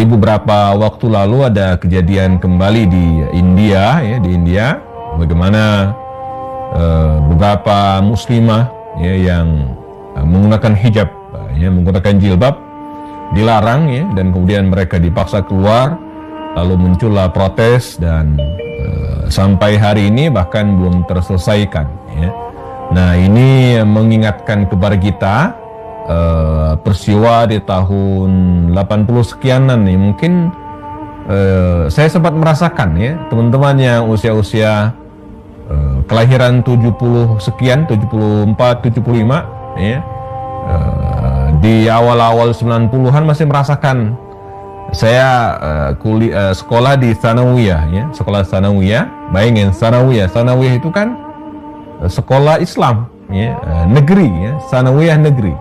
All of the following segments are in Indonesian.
Jadi beberapa waktu lalu ada kejadian kembali di India, ya, di India, bagaimana beberapa muslimah ya, yang menggunakan hijab, ya, menggunakan jilbab dilarang, ya, dan kemudian mereka dipaksa keluar, lalu muncullah protes dan sampai hari ini bahkan belum terselesaikan, ya. Nah, ini mengingatkan kepada kita peristiwa di tahun 80 sekianan nih, mungkin saya sempat merasakan, ya, teman-teman yang usia-usia kelahiran 70 sekian, 74, 75, ya, di awal-awal 90-an masih merasakan. Saya sekolah di Tsanawiyah, ya, sekolah Tsanawiyah. Bayangin, Tsanawiyah itu kan sekolah Islam, ya, negeri, ya, Tsanawiyah negeri.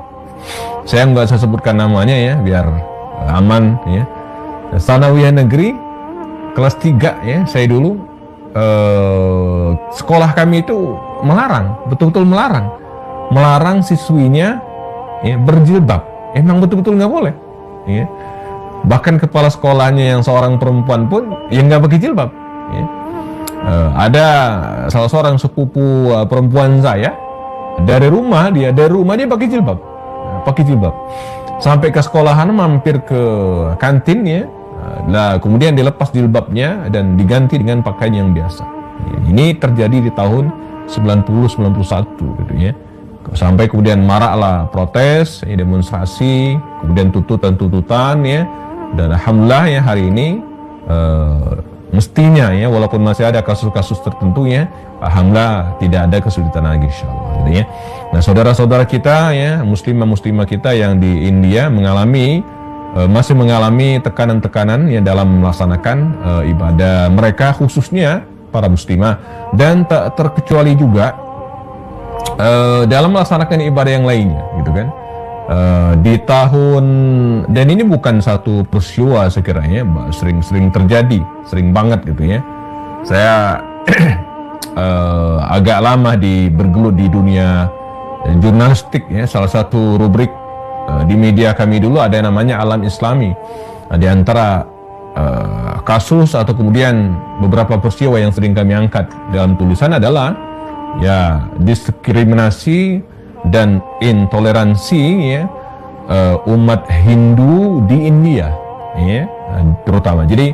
Saya nggak usah sebutkan namanya, ya, biar aman, ya. Tsanawiyah negeri kelas 3, ya, saya dulu sekolah kami itu melarang, betul-betul melarang siswinya, ya, berjilbab. Emang betul-betul nggak boleh, ya. Bahkan kepala sekolahnya yang seorang perempuan pun yang nggak pakai jilbab, ya. Ada salah seorang sepupu perempuan saya, dari rumah dia pakai jilbab, sampai ke sekolahan mampir ke kantin, ya. Nah, kemudian dilepas jilbabnya dan diganti dengan pakaian yang biasa. Ini terjadi di tahun 90-91 gitu, ya. Sampai kemudian maraklah protes, ya, demonstrasi, kemudian tuntutan, ya. Dan alhamdulillah, ya, hari ini mestinya, ya, walaupun masih ada kasus-kasus tertentu, ya, alhamdulillah tidak ada kesulitan lagi, insyaallah, gitu, ya. Nah, saudara-saudara kita, ya, muslimah kita yang di India masih mengalami tekanan-tekanan, ya, dalam melaksanakan ibadah mereka, khususnya para muslimah, dan tak terkecuali juga dalam melaksanakan ibadah yang lainnya, gitu kan. Di tahun, dan ini bukan satu peristiwa sekiranya, sering terjadi, sering banget gitu, ya. Saya agak lama bergelut di dunia jurnalistik, ya. Salah satu rubrik di media kami dulu ada yang namanya Alam Islami. Di antara kasus atau kemudian beberapa peristiwa yang sering kami angkat dalam tulisan adalah, ya, diskriminasi dan intoleransi, ya, umat Hindu di India, ya, terutama. Jadi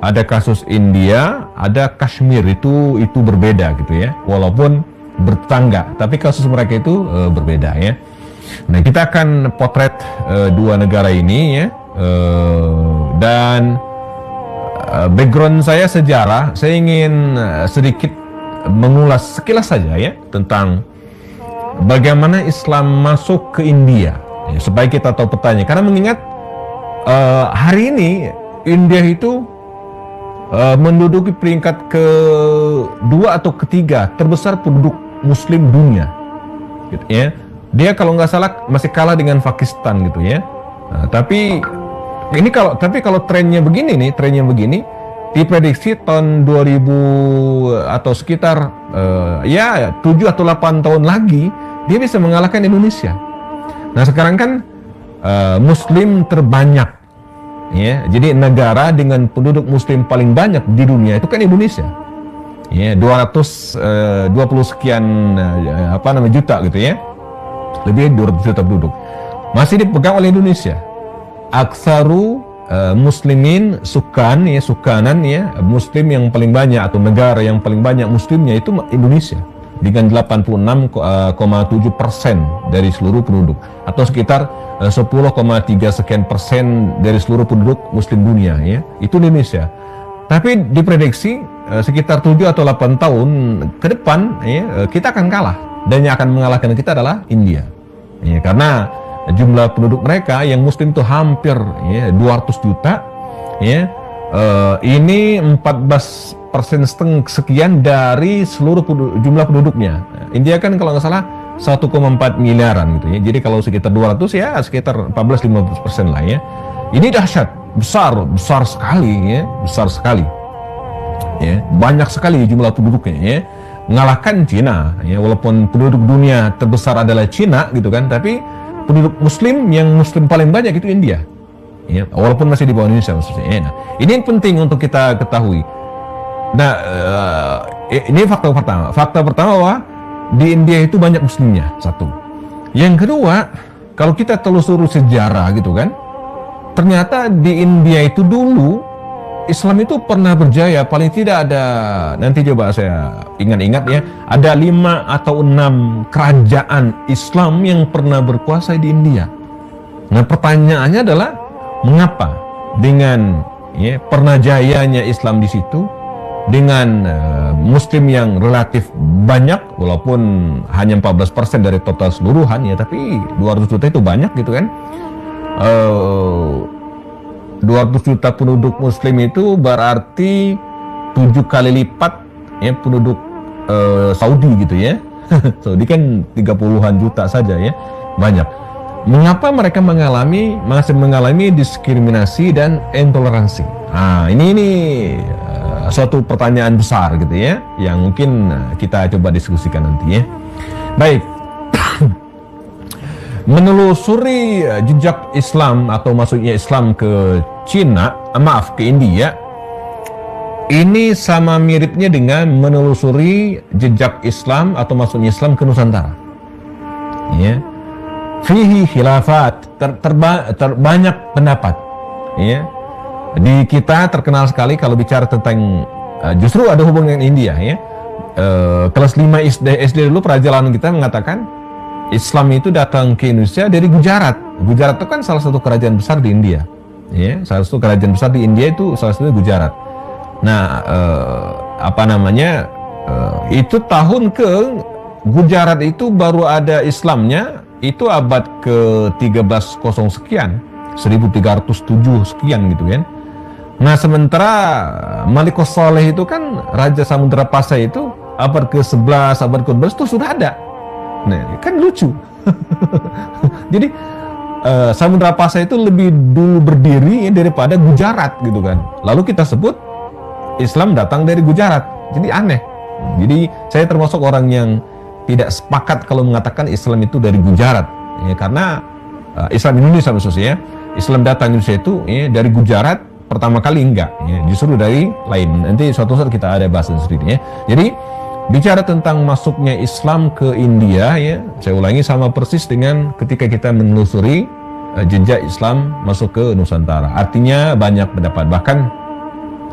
ada kasus India, ada Kashmir, itu berbeda gitu, ya, walaupun bertetangga, tapi kasus mereka itu berbeda, ya. Nah, kita akan potret dua negara ini, ya, dan background saya sejarah. Saya ingin sedikit mengulas sekilas saja, ya, tentang bagaimana Islam masuk ke India, ya, supaya kita tahu petanya. Karena mengingat hari ini India itu menduduki peringkat kedua atau ketiga terbesar penduduk Muslim dunia, gitu, ya. Dia kalau nggak salah masih kalah dengan Pakistan, gitu, ya. Nah, tapi kalau trennya begini, diprediksi tahun 2000 atau sekitar ya 7 atau 8 tahun lagi dia bisa mengalahkan Indonesia. Nah, sekarang kan Muslim terbanyak, ya. Jadi negara dengan penduduk Muslim paling banyak di dunia itu kan Indonesia, ya, 220 sekian juta, gitu, ya. Lebih dari 200 juta penduduk masih dipegang oleh Indonesia. Aksaru muslimin sukanan, ya, muslim yang paling banyak atau negara yang paling banyak muslimnya itu Indonesia dengan 86,7% dari seluruh penduduk, atau sekitar 10,3 sekian persen dari seluruh penduduk muslim dunia, ya, itu Indonesia. Tapi diprediksi sekitar 7 atau 8 tahun ke depan, ya, kita akan kalah, dan yang akan mengalahkan kita adalah India, ya, karena jumlah penduduk mereka yang muslim itu hampir, ya, 200 juta, ya. Ini 14% sekian dari seluruh jumlah penduduknya. India kan kalau nggak salah 1,4 miliaran, gitu, ya. Jadi kalau sekitar 200, ya, sekitar 14-15% lah, ya. Ini dahsyat, besar sekali, ya, besar sekali, ya, banyak sekali jumlah penduduknya, ya. Mengalahkan Cina, ya, walaupun penduduk dunia terbesar adalah Cina, gitu kan, tapi penduduk muslim yang muslim paling banyak itu India, ya, walaupun masih di bawah Indonesia maksudnya. Nah, ini yang penting untuk kita ketahui. Nah, ini fakta pertama. Fakta pertama bahwa di India itu banyak muslimnya, satu. Yang kedua, kalau kita telusuri sejarah gitu kan, ternyata di India itu dulu Islam itu pernah berjaya. Paling tidak ada, nanti coba saya ingat-ingat ya, ada 5 atau 6 kerajaan Islam yang pernah berkuasa di India. Nah, pertanyaannya adalah mengapa dengan ya, pernah jayanya Islam di situ, dengan Muslim yang relatif banyak, walaupun hanya 14% dari total seluruhan ya, tapi 200 juta itu banyak gitu kan. 200 juta penduduk Muslim itu berarti 7 kali lipat ya penduduk Saudi gitu ya. Saudi kan 30-an juta saja ya, banyak. Mengapa mereka masih mengalami diskriminasi dan intoleransi? Nah, ini suatu pertanyaan besar gitu ya, yang mungkin kita coba diskusikan nanti ya. Baik. Menelusuri jejak Islam atau masuknya Islam ke ke India, ini sama miripnya dengan menelusuri jejak Islam atau masuknya Islam ke Nusantara. Ya. Fihi khilafat, banyak pendapat. Ya. Di kita terkenal sekali kalau bicara tentang justru ada hubungan dengan India ya. Kelas 5 SD dulu perjalanan kita mengatakan Islam itu datang ke Indonesia dari Gujarat. Gujarat itu kan salah satu kerajaan besar di India. Ya, salah satu kerajaan besar di India itu salah satunya Gujarat. Nah, itu tahun ke Gujarat itu baru ada Islamnya itu abad ke-13 sekian, 1307 sekian gitu kan. Nah, sementara Malikus Saleh itu kan Raja Samudra Pasai itu abad ke-11, abad ke-12 itu sudah ada. Nah, kan lucu. Jadi Samudra Pasai itu lebih dulu berdiri daripada Gujarat gitu kan. Lalu kita sebut Islam datang dari Gujarat. Jadi aneh. Jadi saya termasuk orang yang tidak sepakat kalau mengatakan Islam itu dari Gujarat. Ya, karena Islam Indonesia khususnya, Islam datang Indonesia itu ya, dari Gujarat pertama kali enggak. Ya, justru dari lain. Nanti suatu saat kita ada bahasan sendiri ya. Jadi bicara tentang masuknya Islam ke India ya, saya ulangi sama persis dengan ketika kita menelusuri jejak Islam masuk ke Nusantara. Artinya banyak pendapat. Bahkan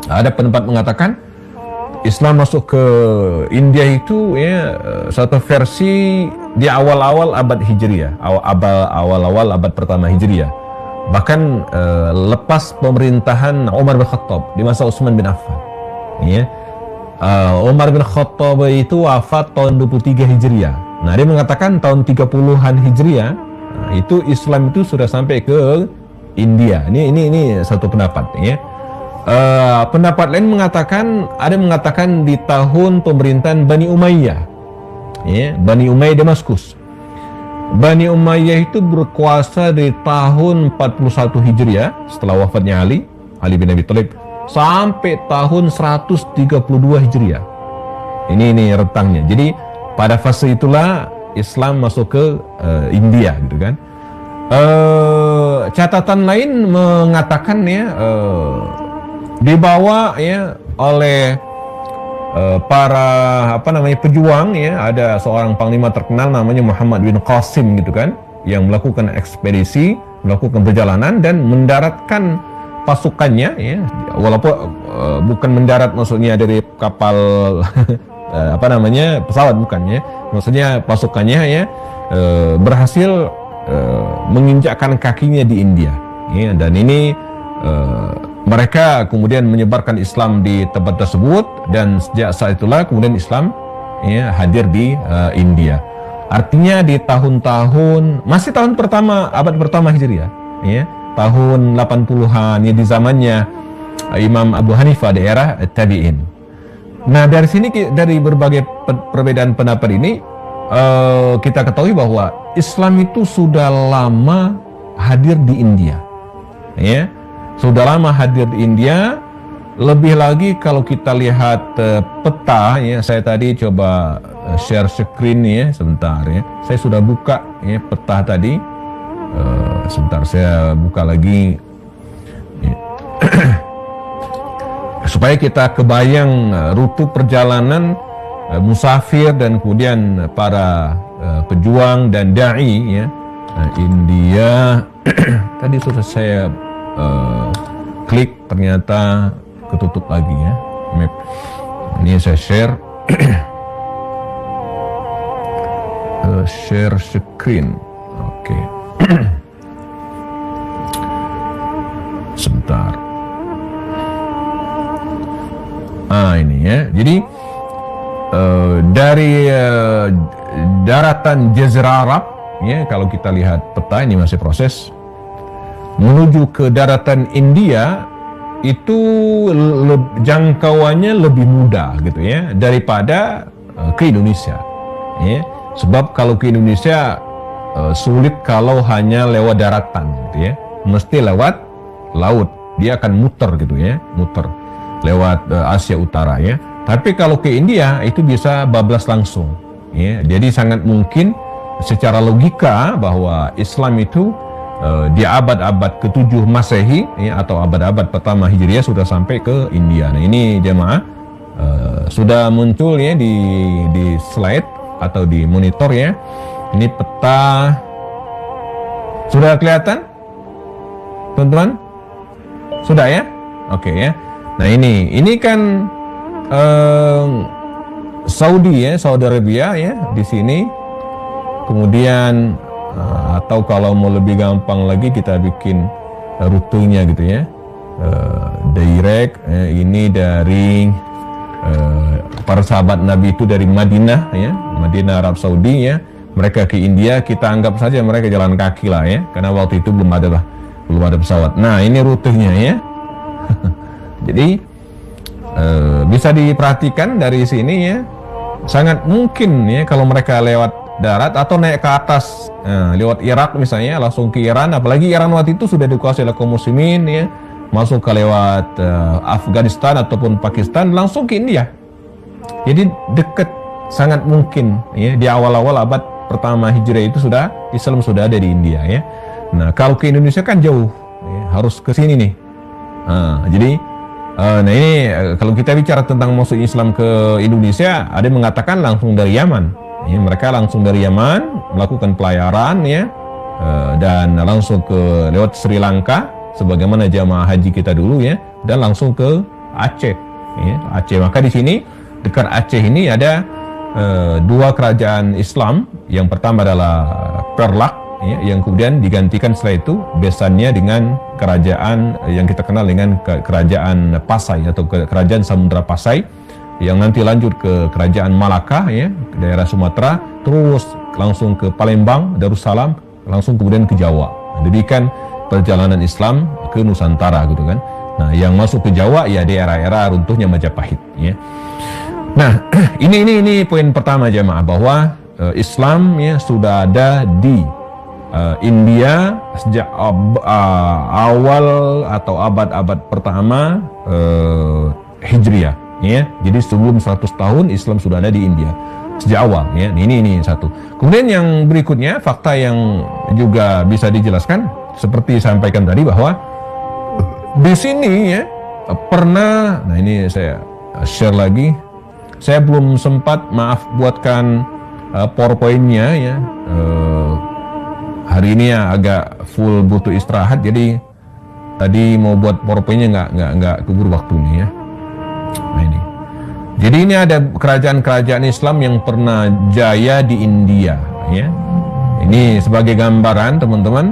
ada pendapat mengatakan Islam masuk ke India itu ya satu versi di awal-awal abad Hijriah, awal-awal abad pertama Hijriah. Bahkan lepas pemerintahan Umar bin Khattab di masa Utsman bin Affan. Ya. Umar bin Khattab itu wafat tahun 23 Hijriah. Nah, dia mengatakan tahun 30-an Hijriah itu Islam itu sudah sampai ke India. Ini satu pendapat ya. Pendapat lain mengatakan di tahun pemerintahan Bani Umayyah. Ya, Bani Umayyah Damaskus. Bani Umayyah itu berkuasa dari tahun 41 Hijriah setelah wafatnya Ali bin Abi Thalib sampai tahun 132 Hijriah. Ini rentangnya. Jadi pada fase itulah Islam masuk ke India gitu kan. Catatan lain mengatakan ya dibawa ya oleh para pejuang ya, ada seorang panglima terkenal namanya Muhammad bin Qasim gitu kan, yang melakukan ekspedisi, melakukan perjalanan dan mendaratkan pasukannya ya, walaupun bukan mendarat maksudnya dari kapal pesawat bukan ya, maksudnya pasukannya ya berhasil menginjakkan kakinya di India ya, dan ini mereka kemudian menyebarkan Islam di tempat tersebut, dan sejak saat itulah kemudian Islam ya, hadir di India. Artinya di tahun-tahun masih tahun pertama abad pertama Hijriah ya, tahun 80-an ya, di zamannya Imam Abu Hanifah di era Tabi'in. Nah, dari sini dari berbagai perbedaan pendapat ini kita ketahui bahwa Islam itu sudah lama hadir di India. Ya. Sudah lama hadir di India. Lebih lagi kalau kita lihat peta ya, saya tadi coba share screen ya sebentar ya. Saya sudah buka ya peta tadi. Sebentar saya buka lagi supaya kita kebayang rute perjalanan musafir dan kemudian para pejuang dan dai ya. India tadi sudah saya klik, ternyata ketutup lagi ya map. Ini saya share share screen. Oke. Sebentar. Ini ya. Jadi dari daratan Jazirah Arab ya, kalau kita lihat peta ini masih proses menuju ke daratan India itu jangkauannya lebih mudah gitu ya daripada ke Indonesia ya. Sebab kalau ke Indonesia sulit kalau hanya lewat daratan gitu ya, mesti lewat laut, dia akan muter gitu ya, muter lewat Asia Utara ya. Tapi kalau ke India itu bisa bablas langsung ya. Jadi sangat mungkin secara logika bahwa Islam itu di abad-abad ke-7 Masehi ya, atau abad-abad pertama Hijriah sudah sampai ke India. Nah ini jemaah sudah muncul ya di slide atau di monitor ya. Ini peta sudah kelihatan teman-teman? Sudah ya? Oke ya. Nah ini kan Saudi ya, Saudi Arabia ya di sini. Kemudian atau kalau mau lebih gampang lagi kita bikin rutenya gitu ya, direct ini dari para sahabat Nabi itu dari Madinah ya, Madinah Arab Saudi ya, mereka ke India, kita anggap saja mereka jalan kaki lah ya, karena waktu itu belum ada pesawat. Nah ini rutenya ya. Jadi bisa diperhatikan dari sini ya, sangat mungkin ya kalau mereka lewat darat atau naik ke atas lewat Irak misalnya, langsung ke Iran. Apalagi Iran waktu itu sudah dikuasai oleh kaum muslimin ya, masuk ke lewat Afghanistan ataupun Pakistan langsung ke India. Jadi dekat, sangat mungkin ya, di awal-awal abad pertama Hijriah itu Islam sudah ada di India ya. Nah kalau ke Indonesia kan jauh ya, harus ke sini nih. Jadi nah ini kalau kita bicara tentang masuk Islam ke Indonesia, ada yang mengatakan langsung dari Yaman ya, mereka langsung dari Yaman melakukan pelayaran ya, dan langsung ke lewat Sri Lanka sebagaimana jamaah haji kita dulu ya, dan langsung ke Aceh ya, Aceh. Maka di sini dekat Aceh ini ada dua kerajaan Islam. Yang pertama adalah Perlak ya, yang kemudian digantikan setelah itu besannya dengan kerajaan yang kita kenal dengan kerajaan Pasai atau kerajaan Samudra Pasai, yang nanti lanjut ke kerajaan Malaka ya, ke daerah Sumatera, terus langsung ke Palembang, Darussalam, langsung kemudian ke Jawa. Demikian perjalanan Islam ke Nusantara gitu kan. Nah yang masuk ke Jawa ya di era runtuhnya Majapahit ya. Nah ini poin pertama jemaah, bahwa Islam ya sudah ada di India sejak awal atau abad-abad pertama Hijriah ya. Jadi sebelum 100 tahun Islam sudah ada di India sejak awal ya. Ini satu. Kemudian yang berikutnya, fakta yang juga bisa dijelaskan seperti sampaikan tadi, bahwa di sini ya pernah, nah ini saya share lagi. Saya belum sempat, maaf, buatkan PowerPoint-nya ya. Hari ini ya agak full butuh istirahat, jadi tadi mau buat PowerPoint-nya nggak keburu waktunya ya. Nah ini. Jadi ini ada kerajaan-kerajaan Islam yang pernah jaya di India ya. Ini sebagai gambaran teman-teman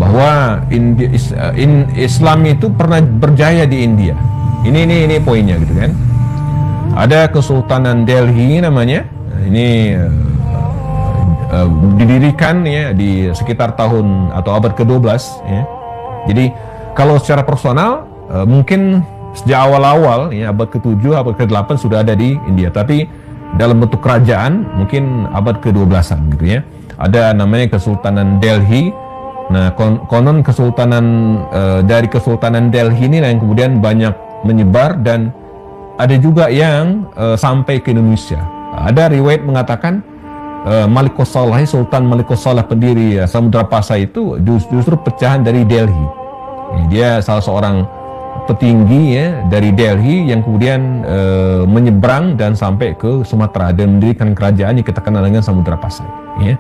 bahwa Islam itu pernah berjaya di India. Ini poinnya gitu kan. Ada Kesultanan Delhi namanya. Ini didirikan ya di sekitar tahun atau abad ke-12 ya. Jadi kalau secara personal mungkin sejak awal-awal ya, abad ke-7, abad ke-8 sudah ada di India, tapi dalam bentuk kerajaan mungkin abad ke-12an gitu ya. Ada namanya Kesultanan Delhi. Nah konon Kesultanan dari Kesultanan Delhi ini yang kemudian banyak menyebar, dan ada juga yang sampai ke Indonesia. Ada riwayat mengatakan Malik Qossalah, Sultan Malik Qossalah pendiri Samudra Pasai itu justru pecahan dari Delhi. Dia salah seorang petinggi ya dari Delhi yang kemudian menyeberang dan sampai ke Sumatera dan mendirikan kerajaan yang kita kenal dengan Samudra Pasai ya.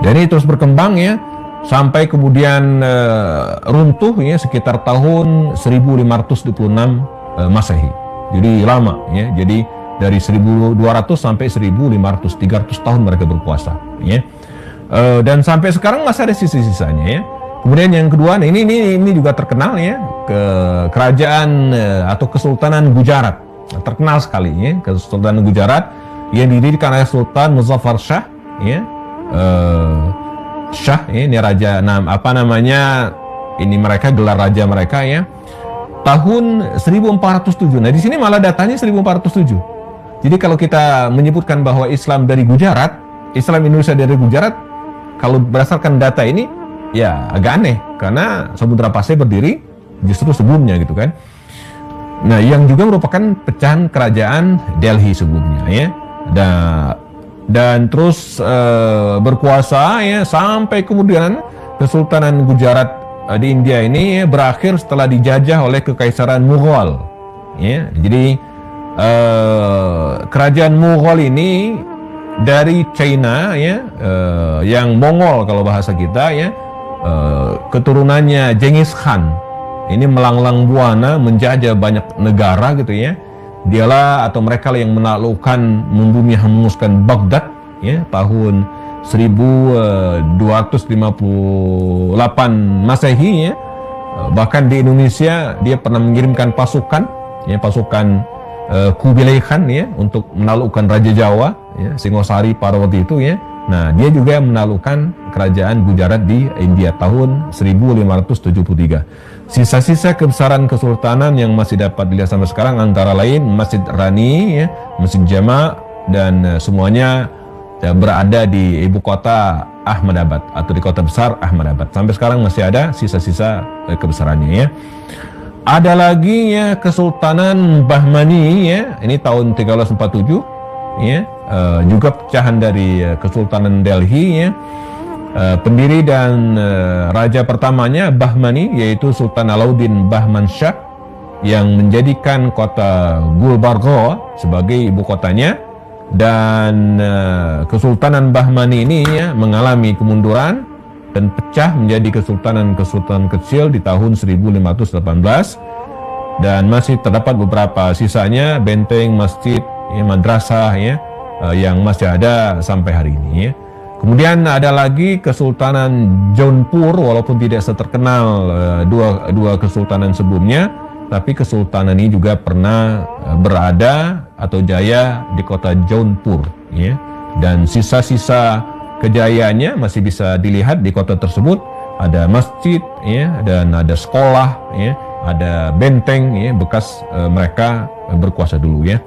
Dan ini terus berkembang ya sampai kemudian runtuh ya sekitar tahun 1526 Masehi. Jadi lama ya. Jadi dari 1200 sampai 1500, 300 tahun mereka berkuasa ya. Dan sampai sekarang masih ada sisa-sisanya ya. Kemudian yang kedua, ini juga terkenal ya, kerajaan atau Kesultanan Gujarat, terkenal sekali ya, Kesultanan Gujarat yang didirikan oleh Sultan Muzaffar Shah, ya, Shah, ya, ini raja, apa namanya, ini mereka gelar raja mereka ya, tahun 1407. Nah di sini malah datanya 1407. Jadi kalau kita menyebutkan bahwa Islam dari Gujarat, Islam Indonesia dari Gujarat, kalau berdasarkan data ini, ya agak aneh karena Samudra Pasai berdiri justru sebelumnya gitu kan. Nah yang juga merupakan pecahan kerajaan Delhi sebelumnya ya. Dan terus berkuasa ya sampai kemudian Kesultanan Gujarat di India ini ya, berakhir setelah dijajah oleh Kekaisaran Mughal ya. Jadi kerajaan Mughal ini dari China ya, yang Mongol kalau bahasa kita ya, keturunannya Genghis Khan ini melanglang buana menjajah banyak negara gitu ya. Dialah atau mereka yang menaklukkan, membumi hanguskan Baghdad ya tahun 1258 Masehi ya. Bahkan di Indonesia dia pernah mengirimkan pasukan ya, pasukan Kubilai Khan ya untuk menaklukkan Raja Jawa ya, Singosari pada waktu itu ya. Nah, dia juga menaklukkan kerajaan Gujarat di India tahun 1573. Sisa-sisa kebesaran kesultanan yang masih dapat dilihat sampai sekarang antara lain Masjid Rani, ya, Masjid Jama, dan semuanya berada di ibu kota Ahmadabad atau di kota besar Ahmadabad. Sampai sekarang masih ada sisa-sisa kebesarannya ya. Ada lagi ya Kesultanan Bahmani ya, ini tahun 1347 ya, juga pecahan dari Kesultanan Delhi ya. Pendiri dan raja pertamanya Bahmani yaitu Sultan Alauddin Bahman Shah yang menjadikan kota Gulbarga sebagai ibu kotanya. Dan Kesultanan Bahmani ini ya mengalami kemunduran dan pecah menjadi kesultanan-kesultanan kecil di tahun 1518 dan masih terdapat beberapa sisanya benteng, masjid, ya, madrasah ya, yang masih ada sampai hari ini ya. Kemudian ada lagi Kesultanan Jaunpur, walaupun tidak seterkenal dua kesultanan sebelumnya, tapi kesultanan ini juga pernah berada atau jaya di kota Jaunpur ya. Dan sisa-sisa kejayaannya masih bisa dilihat di kota tersebut. Ada masjid ya, dan ada sekolah ya, ada benteng ya, bekas mereka berkuasa dulu ya.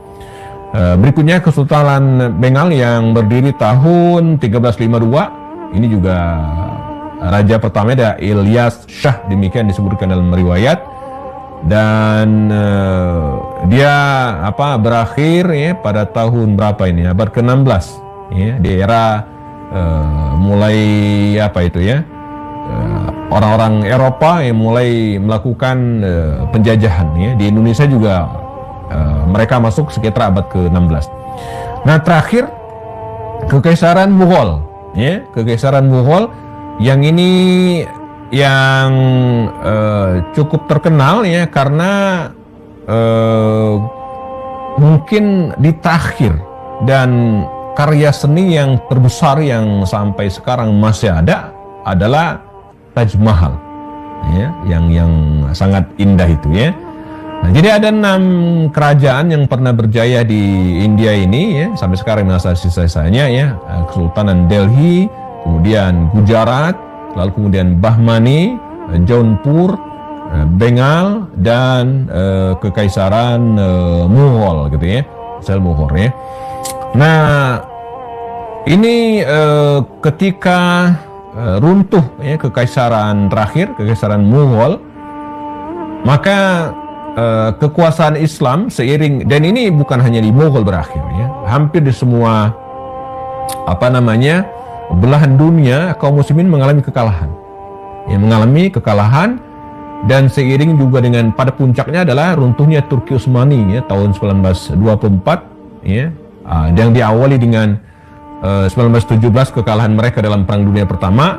Berikutnya Kesultanan Bengal yang berdiri tahun 1352. Ini juga raja pertama ada Ilyas Shah, demikian disebutkan dalam riwayat. Dan dia berakhir ya pada tahun berapa ini? Abad ke-16 ya, di era mulai orang-orang Eropa yang mulai melakukan penjajahan ya. Di Indonesia juga mereka masuk sekitar abad ke-16. Nah, terakhir Kekaisaran Mughal ya, Kekaisaran Mughal yang ini yang cukup terkenal ya karena mungkin ditakhir, dan karya seni yang terbesar yang sampai sekarang masih ada adalah Taj Mahal ya, yang sangat indah itu ya. Nah, jadi ada 6 kerajaan yang pernah berjaya di India ini ya, sampai sekarang masih sisa-sisanya ya. Kesultanan Delhi, kemudian Gujarat, lalu kemudian Bahmani, Jaunpur, Bengal, dan Kekaisaran Mughal gitu ya, Mughal ya. Nah, ini ketika runtuh ya kekaisaran terakhir, Kekaisaran Mughal, maka kekuasaan Islam seiring, dan ini bukan hanya di Mughal berakhir ya, hampir di semua belahan dunia kaum muslimin mengalami kekalahan. Ya, mengalami kekalahan dan seiring juga dengan pada puncaknya adalah runtuhnya Turki Utsmani ya tahun 1924 ya, yang diawali dengan 1917 kekalahan mereka dalam Perang Dunia Pertama,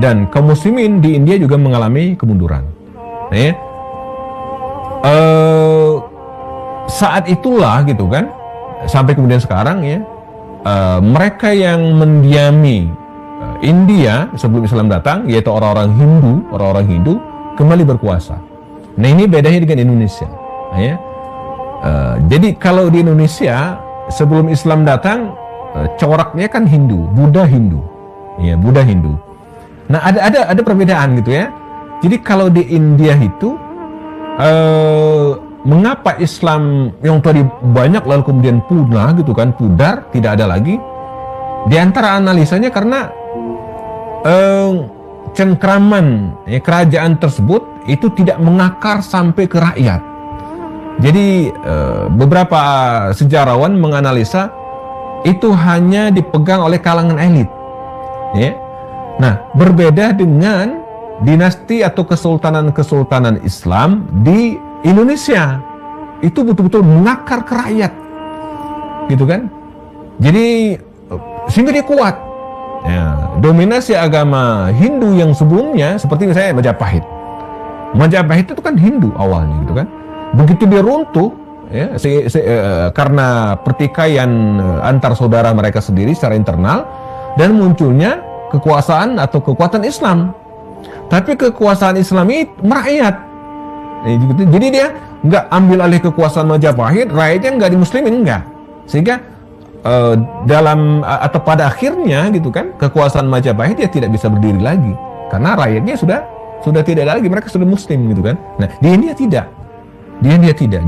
dan kaum muslimin di India juga mengalami kemunduran. Ya. Saat itulah gitu kan, sampai kemudian sekarang ya, mereka yang mendiami India sebelum Islam datang, yaitu orang-orang Hindu kembali berkuasa. Nah ini bedanya dengan Indonesia. Ya. Jadi kalau di Indonesia sebelum Islam datang, coraknya kan Hindu, Buddha Hindu, ya Buddha Hindu. Nah ada perbedaan gitu ya. Jadi kalau di India itu mengapa Islam yang tadi banyak lalu kemudian punah gitu kan, pudar, tidak ada lagi? Di antara analisanya karena cengkraman ya, kerajaan tersebut itu tidak mengakar sampai ke rakyat. Jadi beberapa sejarawan menganalisa itu hanya dipegang oleh kalangan elit. Ya. Nah, berbeda dengan dinasti atau kesultanan Islam di Indonesia, itu betul-betul mengakar ke rakyat, gitu kan? Jadi sehingga dia kuat. Ya, dominasi agama Hindu yang sebelumnya seperti misalnya Majapahit. Majapahit itu kan Hindu awalnya, gitu kan? Begitu dia runtuh, ya, karena pertikaian antar saudara mereka sendiri secara internal, dan munculnya kekuasaan atau kekuatan Islam. Tapi kekuasaan Islam itu merakyat. Jadi dia nggak ambil alih kekuasaan Majapahit, rakyatnya nggak dimuslimin, nggak. Sehingga dalam atau pada akhirnya gitu kan, kekuasaan Majapahit ya tidak bisa berdiri lagi karena rakyatnya sudah tidak lagi, mereka sudah muslim gitu kan. Nah di India tidak,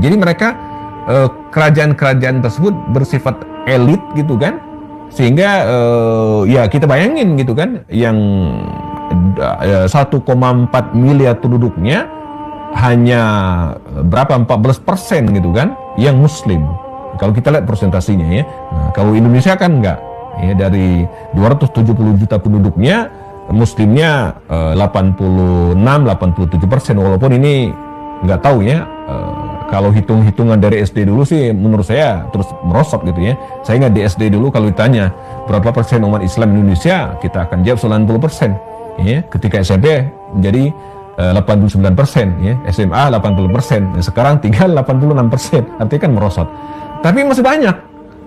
jadi mereka kerajaan-kerajaan tersebut bersifat elit gitu kan, sehingga ya kita bayangin gitu kan, yang 1,4 miliar penduduknya hanya berapa 14% gitu kan yang muslim. Kalau kita lihat persentasinya ya. Nah, kalau Indonesia kan enggak. Ya, dari 270 juta penduduknya muslimnya 86-87%, walaupun ini nggak tahu ya. Kalau hitung-hitungan dari SD dulu sih menurut saya terus merosot gitu ya. Saya ingat di SD dulu kalau ditanya berapa persen umat Islam Indonesia, kita akan jawab 90%. Ya, ketika SMP menjadi 89%, ya, SMA 80%, ya, sekarang tinggal 86%, artinya kan merosot. Tapi masih banyak,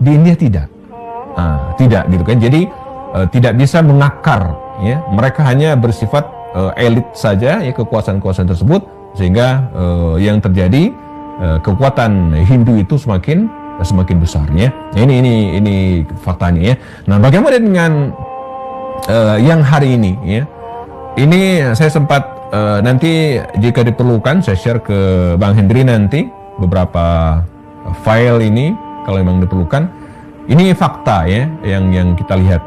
di India tidak. Tidak gitu kan, jadi tidak bisa mengakar, ya. Mereka hanya bersifat elit saja, ya, kekuasaan-kekuasaan tersebut, sehingga yang terjadi kekuatan Hindu itu semakin besar, ya. Ini faktanya, ya. Nah, bagaimana dengan yang hari ini, ya? Ini saya sempat nanti jika diperlukan saya share ke Bang Hendri nanti beberapa file ini kalau memang diperlukan. Ini fakta ya yang kita lihat.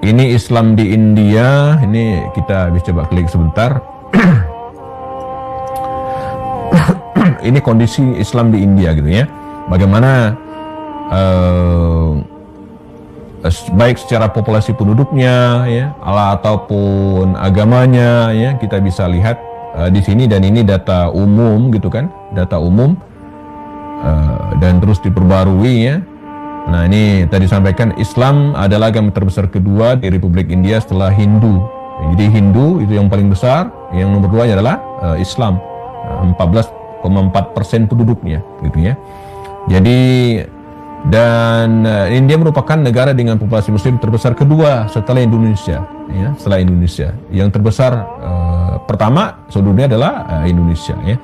Ini Islam di India, ini kita bisa coba klik sebentar. Ini kondisi Islam di India gitu ya. Bagaimana baik secara populasi penduduknya ya, ataupun agamanya ya, kita bisa lihat di sini, dan ini data umum gitu kan, data umum dan terus diperbarui ya. Nah, ini tadi sampaikan Islam adalah agama terbesar kedua di Republik India setelah Hindu. Jadi Hindu itu yang paling besar, yang nomor 2 adalah Islam, 14,4% penduduknya gitu ya. Jadi dan India merupakan negara dengan populasi muslim terbesar kedua setelah Indonesia ya, setelah Indonesia. Yang terbesar pertama seluruh dunia adalah Indonesia ya.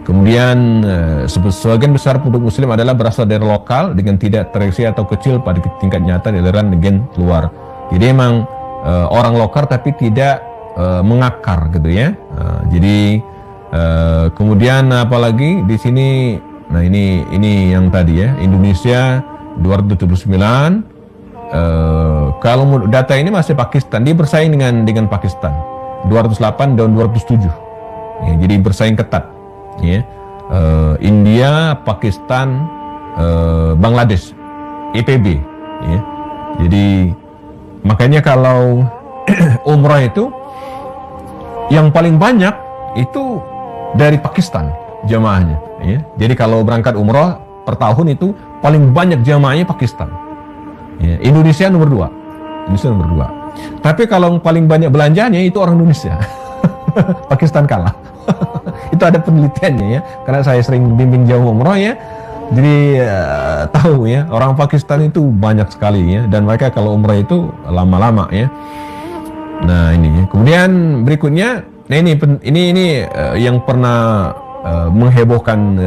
Kemudian sebagian besar penduduk muslim adalah berasal dari lokal dengan tidak tereksi atau kecil pada tingkat nyata di aliran gen luar. Jadi emang orang lokal tapi tidak mengakar gitu ya. Jadi kemudian apalagi di sini, nah ini yang tadi ya, Indonesia 279. Kalau data ini masih Pakistan, dia bersaing dengan Pakistan 208 dan 207 ya, jadi bersaing ketat ya. India, Pakistan, Bangladesh, IPB ya. Jadi makanya kalau umrah itu yang paling banyak itu dari Pakistan jamaahnya, ya. Jadi kalau berangkat umroh per tahun itu paling banyak jamaahnya Pakistan. Ya, Indonesia nomor 2. Indonesia nomor 2. Tapi kalau paling banyak belanjanya itu orang Indonesia. Pakistan kalah. Itu ada penelitiannya ya, karena saya sering bimbing jamaah umroh ya. Jadi tahu ya, orang Pakistan itu banyak sekali ya, dan mereka kalau umrah itu lama-lama ya. Nah ini, kemudian berikutnya, nah ini yang pernah menghebohkan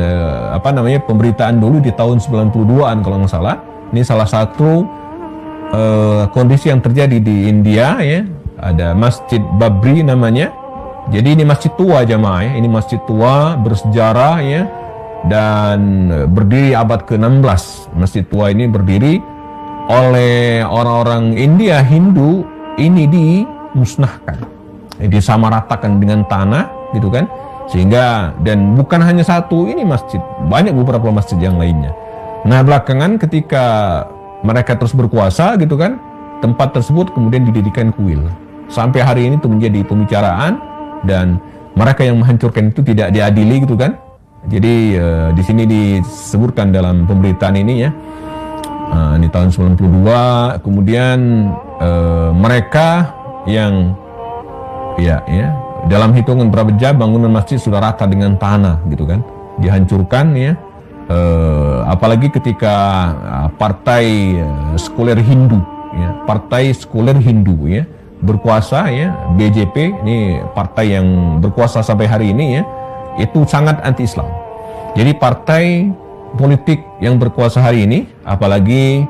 pemberitaan dulu di tahun 92-an kalau nggak salah. Ini salah satu kondisi yang terjadi di India ya. Ada Masjid Babri namanya. Jadi ini masjid tua jamaah ya. Ini masjid tua bersejarah ya, dan berdiri abad ke-16. Masjid tua ini berdiri oleh orang-orang India Hindu, ini dimusnahkan, disamaratakan dengan tanah gitu kan, sehingga, dan bukan hanya satu ini masjid, banyak beberapa masjid yang lainnya. Nah belakangan ketika mereka terus berkuasa gitu kan, tempat tersebut kemudian didirikan kuil. Sampai hari ini itu menjadi pembicaraan, dan mereka yang menghancurkan itu tidak diadili gitu kan. Jadi di sini disebutkan dalam pemberitaan ini ya, ini tahun 92, kemudian mereka yang ya dalam hitungan berapa jam bangunan masjid sudah rata dengan tanah gitu kan, dihancurkan ya. Apalagi ketika partai sekuler Hindu ya, partai sekuler Hindu ya berkuasa ya, BJP ini partai yang berkuasa sampai hari ini ya, itu sangat anti-Islam. Jadi partai politik yang berkuasa hari ini, apalagi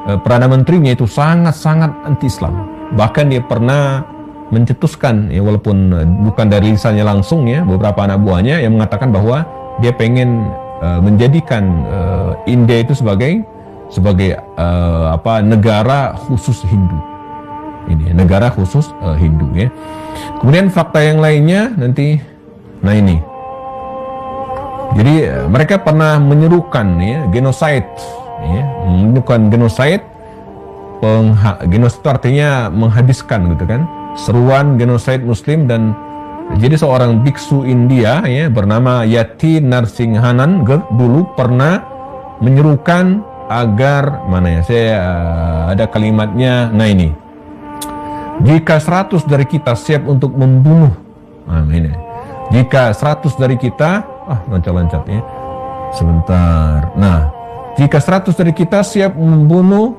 Perdana Menterinya itu sangat-sangat anti-Islam. Bahkan dia pernah mencetuskan, ya walaupun bukan dari lisannya langsung ya, beberapa anak buahnya yang mengatakan bahwa dia pengen menjadikan India itu sebagai negara khusus Hindu. Ini negara khusus Hindu ya. Kemudian fakta yang lainnya nanti, nah ini. Jadi mereka pernah menyerukan ya genocide ya, menyerukan genocide. Genocide itu artinya menghabiskan gitu kan. Seruan genocide Muslim, dan jadi seorang biksu India ya bernama Yati Narsinghanan dulu pernah menyerukan agar, mana ya, saya ada kalimatnya, nah ini. Jika 100 dari kita siap untuk membunuh, nah ini. Jika 100 dari kita, lancar-lancar ya, sebentar. Nah, jika 100 dari kita siap membunuh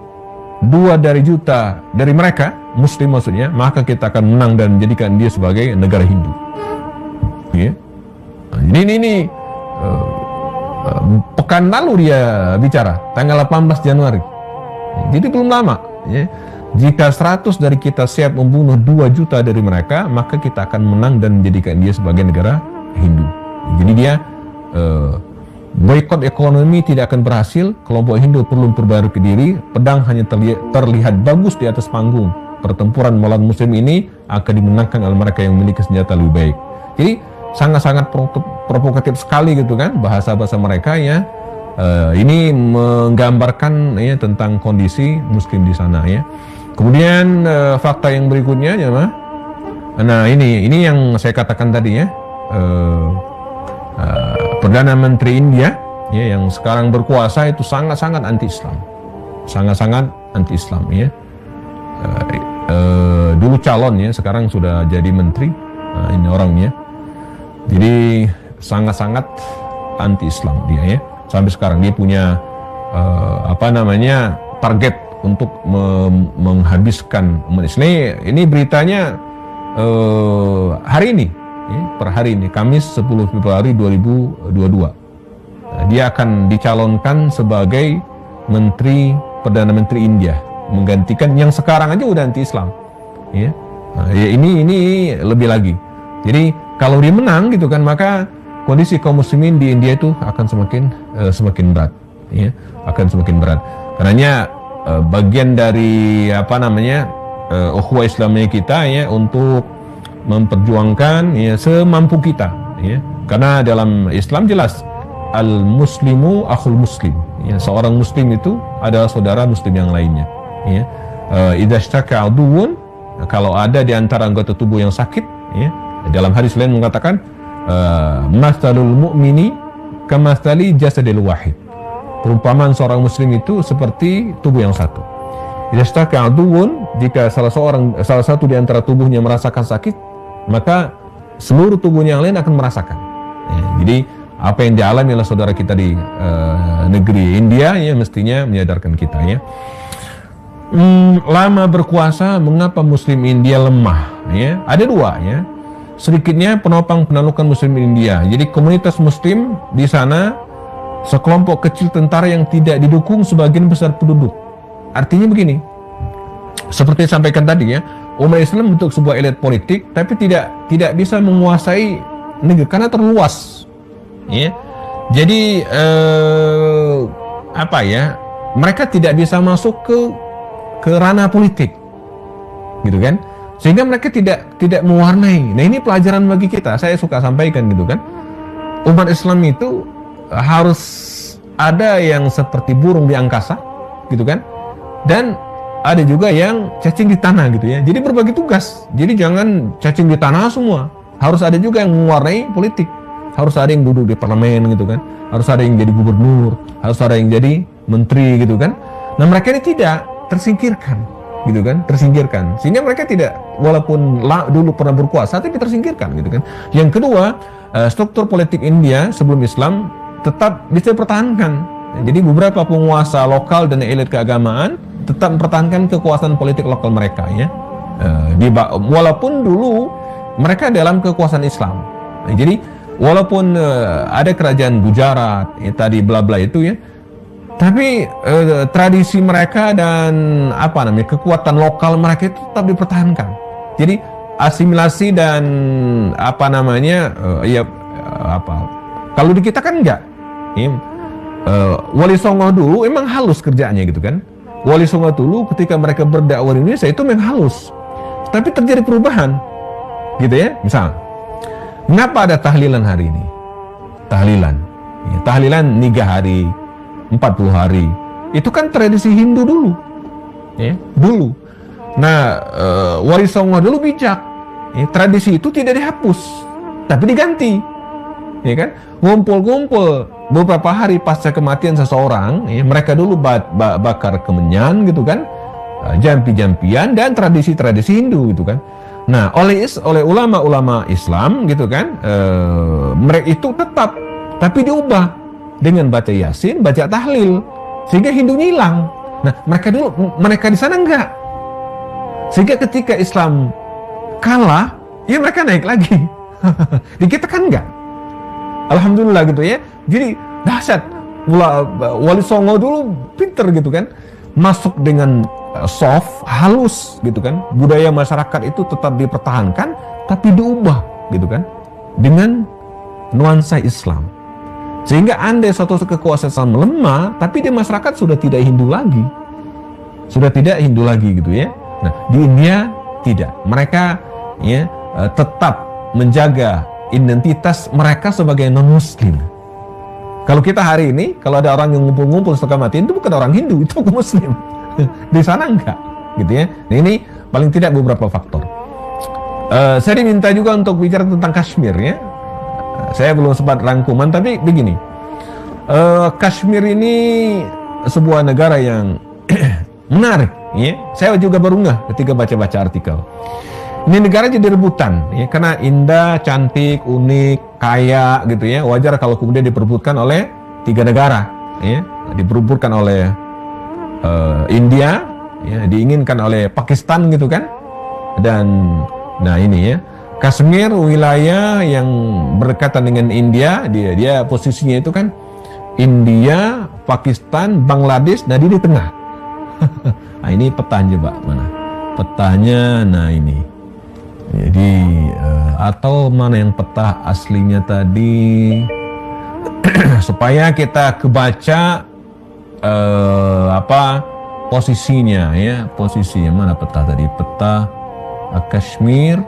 2 dari juta dari mereka, Muslim maksudnya, maka kita akan menang dan menjadikan dia sebagai negara Hindu. Ya. Nah, ini pekan lalu dia bicara, tanggal 18 Januari. Jadi belum lama. Ya. Jika 100 dari kita siap membunuh 2 juta dari mereka, maka kita akan menang dan menjadikan dia sebagai negara Hindu. Jadi dia boikot ekonomi tidak akan berhasil. Kelompok Hindu perlu memperbarui diri. Pedang hanya terlihat bagus di atas panggung. Pertempuran melawan Muslim ini akan dimenangkan oleh mereka yang memiliki senjata lebih baik. Jadi sangat-sangat provokatif sekali gitu kan bahasa-bahasa mereka ya. Ini menggambarkan ya tentang kondisi Muslim di sana ya. Kemudian fakta yang berikutnya ya, nah ini yang saya katakan tadi ya, Perdana Menteri India ya yang sekarang berkuasa itu sangat-sangat anti-Islam, sangat-sangat anti-Islam ya. Dulu calon ya, sekarang sudah jadi menteri. Nah, ini orangnya, jadi sangat-sangat anti-Islam dia ya. Sampai sekarang dia punya target untuk menghabiskan umat Islam. Ini beritanya hari ini ya, per hari ini Kamis 10 Februari 2022. Nah, dia akan dicalonkan sebagai Perdana Menteri India, menggantikan yang sekarang aja udah anti-Islam ya. Nah, ya ini lebih lagi. Jadi kalau dia menang gitu kan, maka kondisi kaum muslimin di India itu akan semakin berat ya, akan semakin berat. Karenanya bagian dari ukhuwah Islamiyah kita ya untuk memperjuangkan ya semampu kita ya. Karena dalam Islam jelas al-muslimu akhul muslim ya, seorang muslim itu adalah saudara muslim yang lainnya ya. Idza ishtaka aduwwun, kalau ada di antara anggota tubuh yang sakit ya, dalam hadis lain mengatakan Masalul mu'mini kamathali jasadil wahid. Perumpamaan seorang muslim itu seperti tubuh yang satu. Idastaka aduwwun, jika salah satu di antara tubuhnya merasakan sakit, maka seluruh tubuhnya yang lain akan merasakan. Ya, jadi apa yang dialami oleh saudara kita di negeri India ya mestinya menyadarkan kita ya. Lama berkuasa, mengapa muslim India lemah ya? Ada dua ya. Sedikitnya penopang penaklukan muslim India. Jadi komunitas muslim di sana sekelompok kecil tentara yang tidak didukung sebagian besar penduduk. Artinya begini, seperti disampaikan tadi ya, umat Islam bentuk sebuah elit politik, tapi tidak bisa menguasai negeri karena terluas. Ya, jadi apa ya? Mereka tidak bisa masuk ke ranah politik, gitu kan? Sehingga mereka tidak mewarnai. Nah ini pelajaran bagi kita. Saya suka sampaikan gitu kan. Umat Islam itu harus ada yang seperti burung di angkasa, gitu kan? Dan ada juga yang cacing di tanah gitu ya. Jadi berbagi tugas. Jadi jangan cacing di tanah semua. Harus ada juga yang mewarnai politik. Harus ada yang duduk di parlemen gitu kan. Harus ada yang jadi gubernur. Harus ada yang jadi menteri gitu kan. Nah mereka ini tidak tersingkirkan gitu kan. Tersingkirkan. Sehingga mereka tidak, walaupun dulu pernah berkuasa, tapi tersingkirkan gitu kan. Yang kedua, struktur politik India sebelum Islam tetap bisa dipertahankan. Jadi beberapa penguasa lokal dan elit keagamaan tetap mempertahankan kekuasaan politik lokal mereka ya. Walaupun dulu mereka dalam kekuasaan Islam. Jadi walaupun ada kerajaan Gujarat ya, tadi bla bla itu ya, tapi tradisi mereka dan kekuatan lokal mereka itu tetap dipertahankan. Jadi asimilasi dan kalau di kita kan enggak. Wali Songo dulu emang halus kerjaannya gitu kan. Wali Songo dulu ketika mereka berdakwah di Indonesia itu memang halus. Tapi terjadi perubahan. Gitu ya. Misal, mengapa ada tahlilan hari ini? Tahlilan. Ya, tahlilan 3 hari, 40 hari. Itu kan tradisi Hindu dulu. Ya, dulu. Nah, Wali Songo dulu bijak. Ya, tradisi itu tidak dihapus, tapi diganti. Ya kan? Ngumpul-ngumpul beberapa hari pasca kematian seseorang, ya, mereka dulu bakar kemenyan gitu kan, jampi-jampian dan tradisi-tradisi Hindu gitu kan. Nah, oleh ulama-ulama Islam gitu kan, mereka itu tetap, tapi diubah dengan baca Yasin, baca tahlil, sehingga Hindunya hilang. Nah, mereka di sana enggak. Sehingga ketika Islam kalah, ya mereka naik lagi. Di kita kan enggak. Alhamdulillah gitu ya. Jadi dahsyat. Wali Songo dulu pinter gitu kan. Masuk dengan soft, halus gitu kan. Budaya masyarakat itu tetap dipertahankan, tapi diubah gitu kan. Dengan nuansa Islam. Sehingga andai suatu kekuasaan Islam melemah, tapi di masyarakat sudah tidak Hindu lagi. Sudah tidak Hindu lagi gitu ya. Nah, di India tidak. Mereka ya tetap menjaga identitas mereka sebagai non-muslim. Kalau kita hari ini, kalau ada orang yang ngumpul-ngumpul setelah mati, itu bukan orang Hindu, itu bukan muslim. Di sana enggak, gitu ya. Nah, ini paling tidak beberapa faktor. Saya diminta juga untuk bicara tentang Kashmir ya. Saya belum sempat rangkuman, tapi begini. Kashmir ini sebuah negara yang menarik ya. Saya juga baru ngeh ketika baca-baca artikel. Ini negara jadi rebutan ya, karena indah, cantik, unik, kaya gitu ya. Wajar kalau kemudian diperebutkan oleh 3 negara ya. Diperebutkan oleh India ya, diinginkan oleh Pakistan gitu kan. Dan nah ini ya, Kashmir wilayah yang berdekatan dengan India, dia posisinya itu kan India, Pakistan, Bangladesh, nah dia di tengah. Nah ini petanya Pak, mana? Petanya, nah ini. Jadi atau mana yang peta aslinya tadi supaya kita kebaca posisinya ya, posisinya mana peta tadi, peta Kashmir.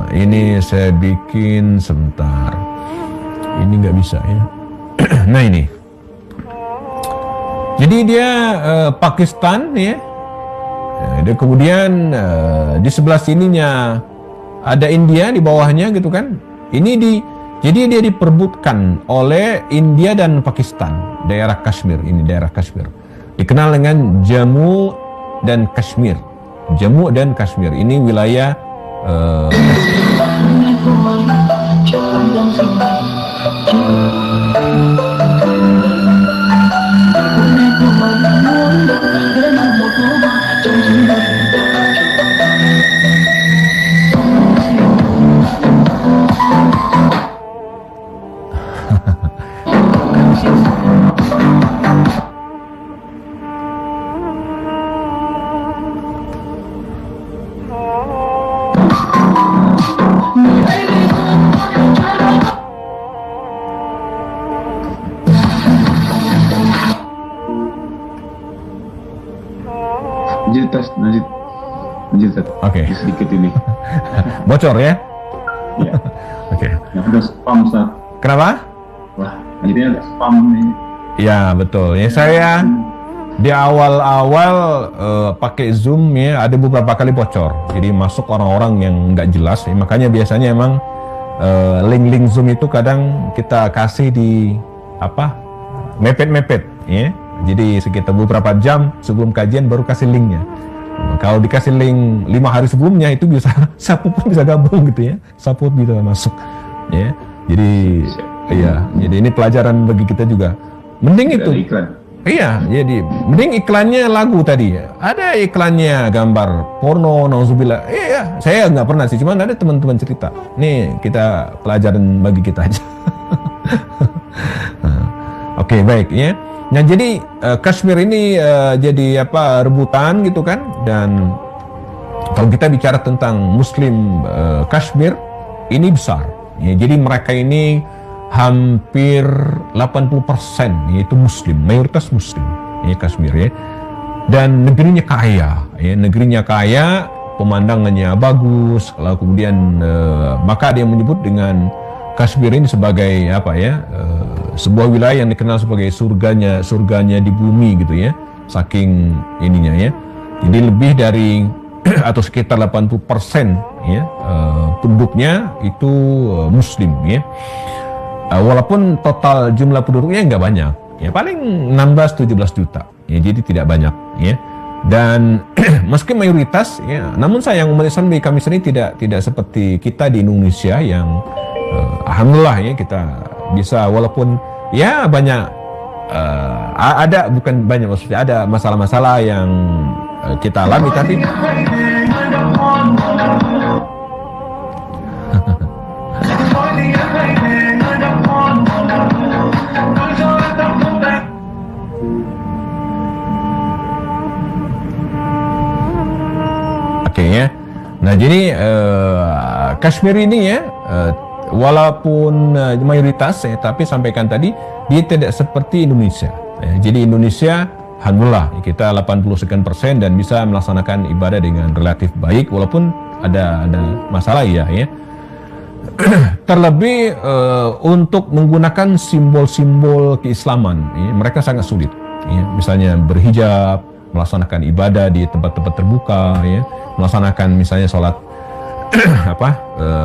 Ini saya bikin sebentar, ini nggak bisa ya. Nah ini, jadi dia Pakistan ya. Dan kemudian di sebelah sininya ada India di bawahnya gitu kan. Jadi dia diperebutkan oleh India dan Pakistan, daerah Kashmir ini, daerah Kashmir. Dikenal dengan Jammu dan Kashmir. Jammu dan Kashmir ini wilayah Lanjut. Oke. Sedikit ini. Bocor ya? Iya. Oke. Yang udah spam, Ustaz. Kenapa? Wah, akhirnya ada spam nih. Ya, betul. Ya, saya di awal-awal pakai Zoom ya, ada beberapa kali bocor. Jadi masuk orang-orang yang nggak jelas. Ya, makanya biasanya emang link-link Zoom itu kadang kita kasih di mepet-mepet ya. Jadi sekitar beberapa jam sebelum kajian baru kasih linknya. Kalau dikasih link 5 hari sebelumnya itu bisa siapa pun bisa gabung gitu ya, siapa pun bisa masuk ya. Jadi jadi ini pelajaran bagi kita juga. Mending itu iklan. Iya, jadi mending iklannya lagu tadi. Ada iklannya gambar porno, nauzubillah. Iya, saya nggak pernah sih, cuman ada teman-teman cerita. Nih kita pelajaran bagi kita aja. Oke, baik ya. Nah, jadi Kashmir ini jadi rebutan gitu kan. Dan kalau kita bicara tentang Muslim Kashmir ini besar. Ya, jadi mereka ini hampir 80% yaitu Muslim, mayoritas Muslim ya Kashmir ya. Dan negerinya kaya, pemandangannya bagus. Lalu kemudian maka ada yang menyebut dengan Kashmir ini sebagai sebuah wilayah yang dikenal sebagai surganya di bumi gitu ya, saking ininya ya. Jadi lebih dari atau sekitar 80% ya penduduknya itu Muslim ya. Walaupun total jumlah penduduknya nggak banyak ya, paling 16-17 juta ya, jadi tidak banyak ya. Dan meski mayoritas ya, namun sayang umat Islam di kami sini tidak seperti kita di Indonesia yang alhamdulillah ya kita bisa, walaupun ya banyak maksudnya ada masalah-masalah yang kita alami, tapi ya. Nah, jadi Kashmir ini ya walaupun mayoritas ya, tapi sampaikan tadi dia tidak seperti Indonesia. Ya, jadi Indonesia alhamdulillah kita 80% dan bisa melaksanakan ibadah dengan relatif baik walaupun ada masalah ya. Terlebih untuk menggunakan simbol-simbol keislaman ya, mereka sangat sulit ya. Misalnya berhijab, melaksanakan ibadah di tempat-tempat terbuka ya, melaksanakan misalnya sholat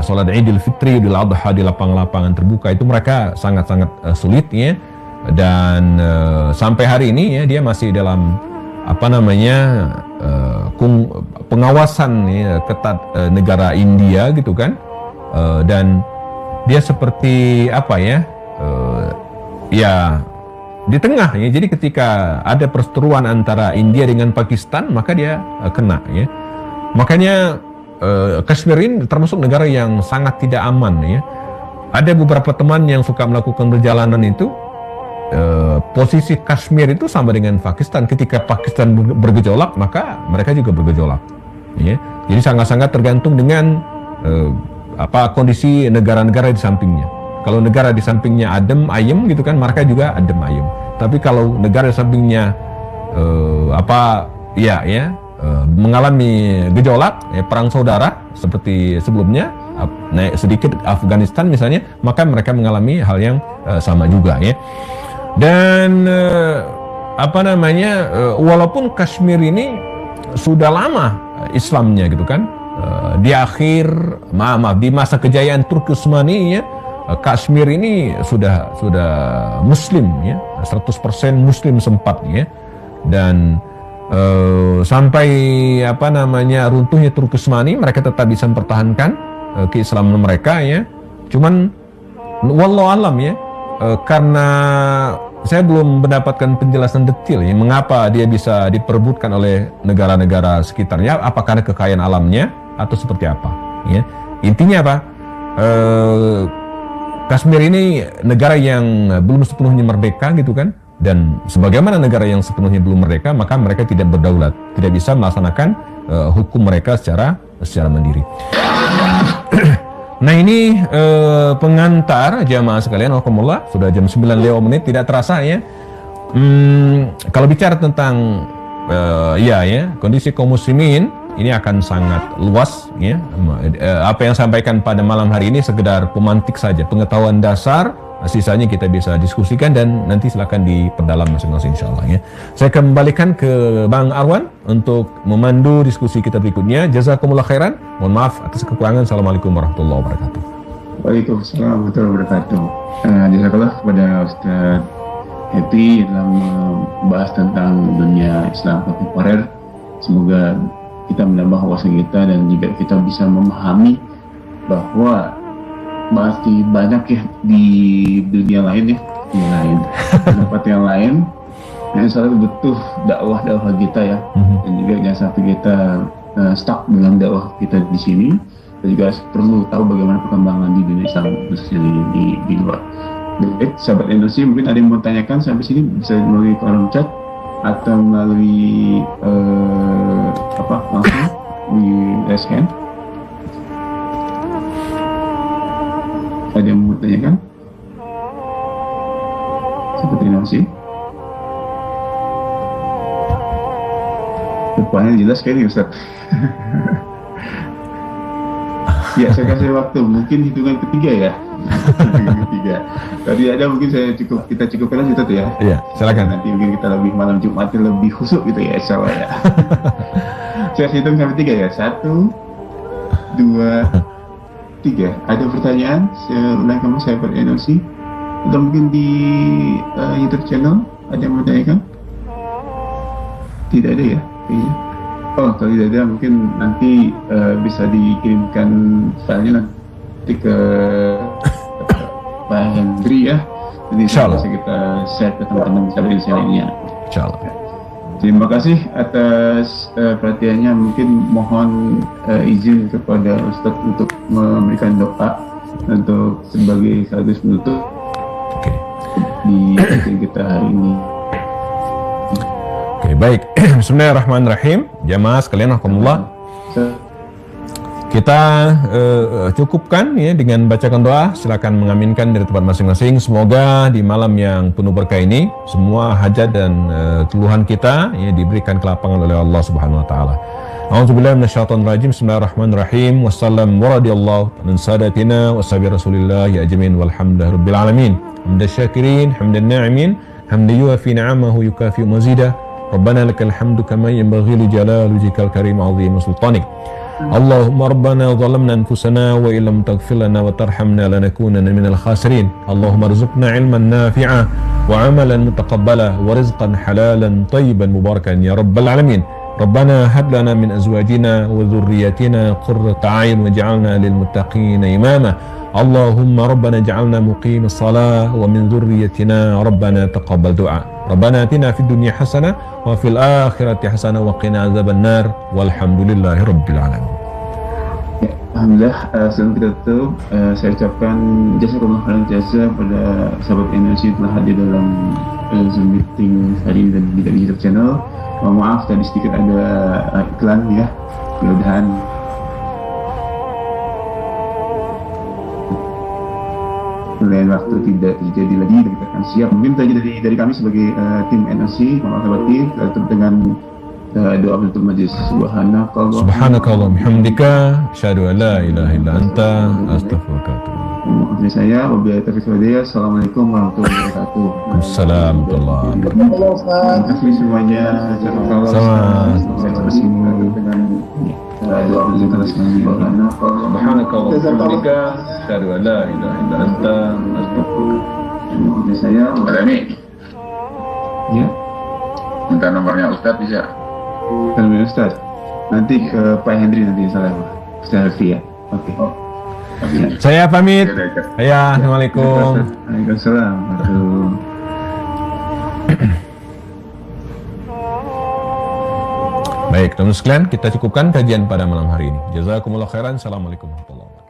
sholat Idul Fitri, Idul Adha di lapangan-lapangan terbuka, itu mereka sangat-sangat sulit ya. Dan sampai hari ini ya dia masih dalam pengawasan ya, ketat negara India gitu kan. Dan dia seperti di tengah ya. Jadi ketika ada perseteruan antara India dengan Pakistan, maka dia kena ya. Makanya Kashmir ini termasuk negara yang sangat tidak aman ya. Ada beberapa teman yang suka melakukan perjalanan itu, posisi Kashmir itu sama dengan Pakistan. Ketika Pakistan bergejolak, maka mereka juga bergejolak ya. Jadi sangat-sangat tergantung dengan kondisi negara-negara di sampingnya. Kalau negara di sampingnya adem ayem gitu kan, mereka juga adem ayem. Tapi kalau negara di sampingnya mengalami gejolak ya, perang saudara seperti sebelumnya naik sedikit Afghanistan misalnya, maka mereka mengalami hal yang sama juga ya. Dan walaupun Kashmir ini sudah lama Islamnya gitu kan, di akhir di masa kejayaan Turki Utsmani ya, Kashmir ini sudah Muslim ya, 100% Muslim sempat ya, dan sampai runtuhnya Turki Utsmani mereka tetap bisa mempertahankan keislaman mereka ya. Cuman wallahu alam ya, karena saya belum mendapatkan penjelasan detail ya, mengapa dia bisa diperebutkan oleh negara-negara sekitarnya, apakah karena kekayaan alamnya atau seperti apa ya. Intinya apa, Kashmir ini negara yang belum sepenuhnya merdeka gitu kan, dan sebagaimana negara yang sepenuhnya belum merdeka, maka mereka tidak berdaulat, tidak bisa melaksanakan hukum mereka secara mandiri. Nah ini pengantar jamaah sekalian, alhamdulillah sudah jam 9:05, tidak terasa ya. Kalau bicara tentang kondisi kaum muslimin ini akan sangat luas ya. Apa yang sampaikan pada malam hari ini sekedar pemantik saja, pengetahuan dasar, sisanya kita bisa diskusikan dan nanti silakan diperdalam masing-masing insyaallah ya. Saya kembalikan ke Bang Arwan untuk memandu diskusi kita berikutnya. Jazakumullah khairan. Mohon maaf atas kekurangan. Assalamualaikum warahmatullahi wabarakatuh. Waalaikumsalam warahmatullahi wabarakatuh. Jazakallah kepada Ustaz Happy dalam membahas tentang dunia Islam kontemporer. Semoga kita menambah wawasan kita dan juga kita bisa memahami bahwa masih banyak ya di dunia lain ya, tempat yang lain yang selalu butuh dakwah kita ya, dan juga jangan sampai kita stuck dengan dakwah kita di sini. Kita juga perlu tahu bagaimana perkembangan di dunia Islam khususnya di luar. Baik, sahabat Indonesia, mungkin ada yang mau tanyakan sampai sini, bisa melalui kolom chat atau melalui langsung di raise hand. Ada yang mau tanyakan? Seperti Indonesia. Depannya jelas sekali Ustaz. Ya, saya kasih waktu, mungkin hitungan ketiga ya. Hitungan ketiga. Tadi ada mungkin kita cukupkan aja ya. Iya, silakan. Nanti mungkin kita lebih malam Jumat lebih khusyuk gitu ya, insyaallah ya. Saya hitung sampai 3 ya. 1, 2, 3. Ada pertanyaan? Saya ulang kamu saya NOC atau mungkin di YouTube channel ada yang mau tanyakan? Tidak ada ya? Kayaknya. Oh, kalau tidak ada mungkin nanti bisa dikirimkan filenya nanti ke Pak Hendri ya. Jadi bisa kita share ke teman-teman disabilitas lainnya. Insyaallah. Terima kasih atas perhatiannya. Mungkin mohon izin kepada Ustadz untuk memberikan doa untuk sebagai sekaligus penutup di kajian kita hari ini. Oke, baik. Bismillahirrahmanirrahim. Jamaah sekalian, alhamdulillah. Kita cukupkan ya dengan bacakan doa. Silakan mengaminkan dari tempat masing-masing. Semoga di malam yang penuh berkah ini semua hajat dan keluhan kita ya diberikan kelapangan oleh Allah Subhanahu wa taala. A'udzubillahi minasyaitonir rajim. Bismillahirrahmanirrahim. Wassallam waradiyallahu min sadatina wa sabi Rasulillah ya ajmain walhamdulillahirabbil alamin. Hamdan syakirin, hamdan na'imin, hamdan yuafi ni'amahu yukafi mazidah. Rabbana lakal hamdu kama yanbaghi li jalali wajhikal karim 'azim sultanik. Allahumma rabbana zalamna anfusana wa illam taghfir lana wa tarhamna lanakunanna minal khasirin. Allahumma rzuqna ilman nafi'a wa 'amalan mutaqabbala wa rizqan halalan tayyiban mubarakan ya rabbal alamin. Rabbana hab lana min azwajina wa dhurriyyatina qurrata a'yun waj'alna lil muttaqina imama. Allahumma rabbana ij'alna muqimis salah wa min dhurriyyatina rabbana taqabbal du'a. Rabbana atina fid dunya hasanah wa fil akhirati hasanah wa qina azaban nar walhamdulillahi rabbil alamin. Ya, alhamdulillah, sebelum kita tutup, saya ucapkan jazakumullah khairan jazaa pada sahabat Indonesia telah hadir dalam Zoom meeting hari ini dan di YouTube channel. Mohon maaf tadi sedikit ada iklan ya. Mudah-mudahan lain waktu tidak terjadi lagi dan kita akan siap. Mungkin saja dari kami sebagai tim NOC, sahabat tim, kita tutup dengan doa penutup majelis. Subhanakallah bihamdika asyhadu an la ilaha illa anta astaghfiruka wa atubu ilaik. Saya wabillahi taufiq wal hidayah. Assalamualaikum warahmatullahi wabarakatuh. Waalaikumsalam warahmatullahi wabarakatuh. Terima kasih semuanya. Sama. Saya bersama dengan Subhanaka wa bihamdika asyhadu an la ilaha illa anta astaghfiruka. Saya Remi, ya, minta nomornya Ustadz bisa? kami Ustaz. Nanti ke Pak Hendri nanti salah. Ustaz Alfi ya. Oke. Saya pamit. Oke, oke. Ya, assalamualaikum. Waalaikumsalam. Aduh. Baik, teman sekalian, kita cukupkan kajian pada malam hari ini. Jazakumullah khairan. Assalamualaikum warahmatullahi wabarakatuh.